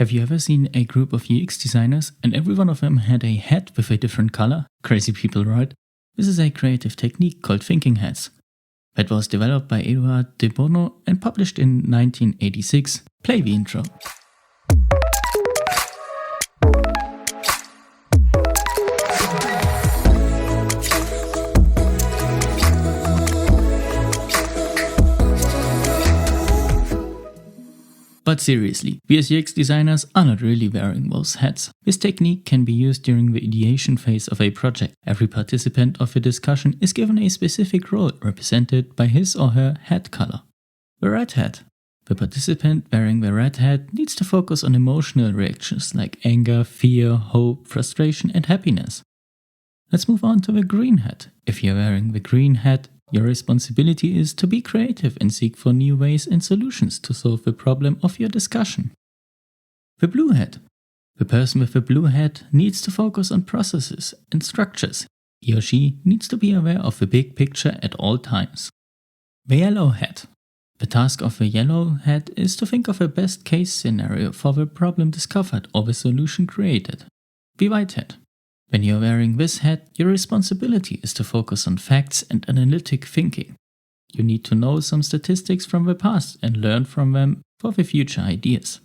Have you ever seen a group of UX designers and every one of them had a hat with a different color? Crazy people, right? This is a creative technique called thinking hats. That was developed by Eduard de Bono and published in 1986. Play the intro. But seriously, we as UX designers are not really wearing those hats. This technique can be used during the ideation phase of a project. Every participant of the discussion is given a specific role represented by his or her hat color. The red hat. The participant wearing the red hat needs to focus on emotional reactions like anger, fear, hope, frustration and happiness. Let's move on to the green hat. If you're wearing the green hat, your responsibility is to be creative and seek for new ways and solutions to solve the problem of your discussion. The blue hat. The person with the blue hat needs to focus on processes and structures. He or she needs to be aware of the big picture at all times. The yellow hat. The task of the yellow hat is to think of a best case scenario for the problem discovered or the solution created. The white hat. When you're wearing this hat, your responsibility is to focus on facts and analytic thinking. You need to know some statistics from the past and learn from them for the future ideas.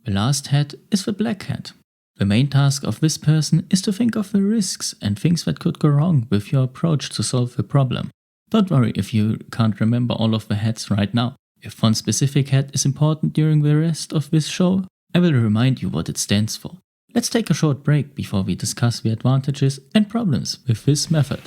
The last hat is the black hat. The main task of this person is to think of the risks and things that could go wrong with your approach to solve the problem. Don't worry if you can't remember all of the hats right now. If one specific hat is important during the rest of this show, I will remind you what it stands for. Let's take a short break before we discuss the advantages and problems with this method.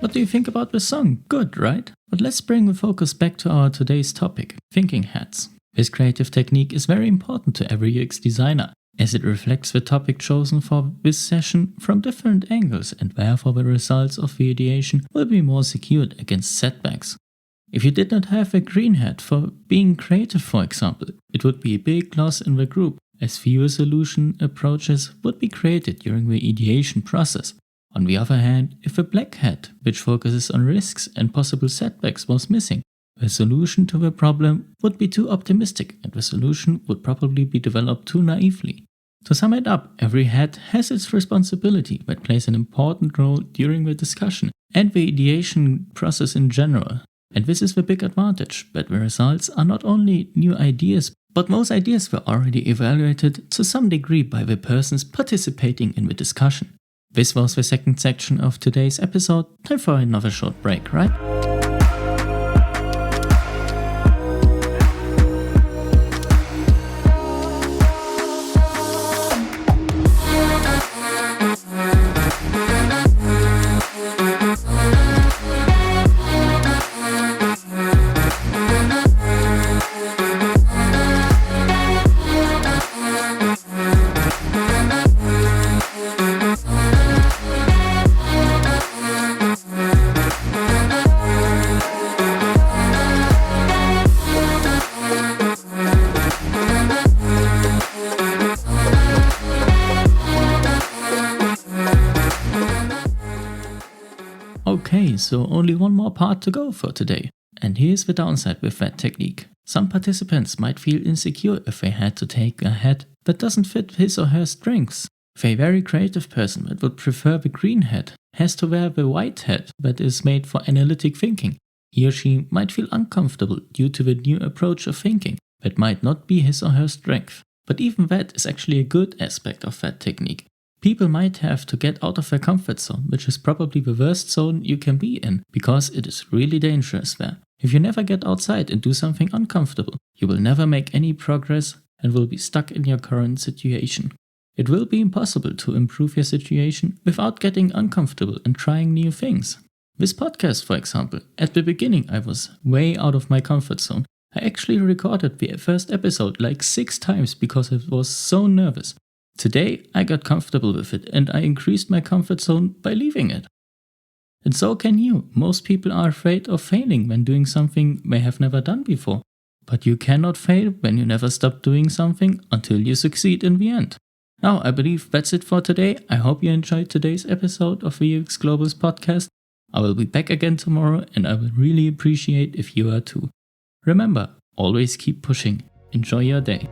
What do you think about the song? Good, right? But let's bring the focus back to our today's topic, thinking hats. This creative technique is very important to every UX designer, as it reflects the topic chosen for this session from different angles and therefore the results of the ideation will be more secured against setbacks. If you did not have a green hat for being creative, for example, it would be a big loss in the group, as fewer solution approaches would be created during the ideation process. On the other hand, if a black hat, which focuses on risks and possible setbacks, was missing, the solution to the problem would be too optimistic and the solution would probably be developed too naively. To sum it up, every hat has its responsibility that plays an important role during the discussion and the ideation process in general. And this is the big advantage, that the results are not only new ideas, but those ideas were already evaluated to some degree by the persons participating in the discussion. This was the second section of today's episode. Time for another short break, right? Okay, so only one more part to go for today. And here's the downside with that technique. Some participants might feel insecure if they had to take a hat that doesn't fit his or her strengths. If a very creative person that would prefer the green hat has to wear the white hat that is made for analytic thinking, he or she might feel uncomfortable due to the new approach of thinking that might not be his or her strength. But even that is actually a good aspect of that technique. People might have to get out of their comfort zone, which is probably the worst zone you can be in, because it is really dangerous there. If you never get outside and do something uncomfortable, you will never make any progress and will be stuck in your current situation. It will be impossible to improve your situation without getting uncomfortable and trying new things. This podcast, for example, at the beginning I was way out of my comfort zone. I actually recorded the first episode like 6 times because I was so nervous. Today I got comfortable with it and I increased my comfort zone by leaving it. And so can you. Most people are afraid of failing when doing something they have never done before. But you cannot fail when you never stop doing something until you succeed in the end. Now, I believe that's it for today. I hope you enjoyed today's episode of the UX Global's podcast. I will be back again tomorrow and I will really appreciate if you are too. Remember, always keep pushing. Enjoy your day.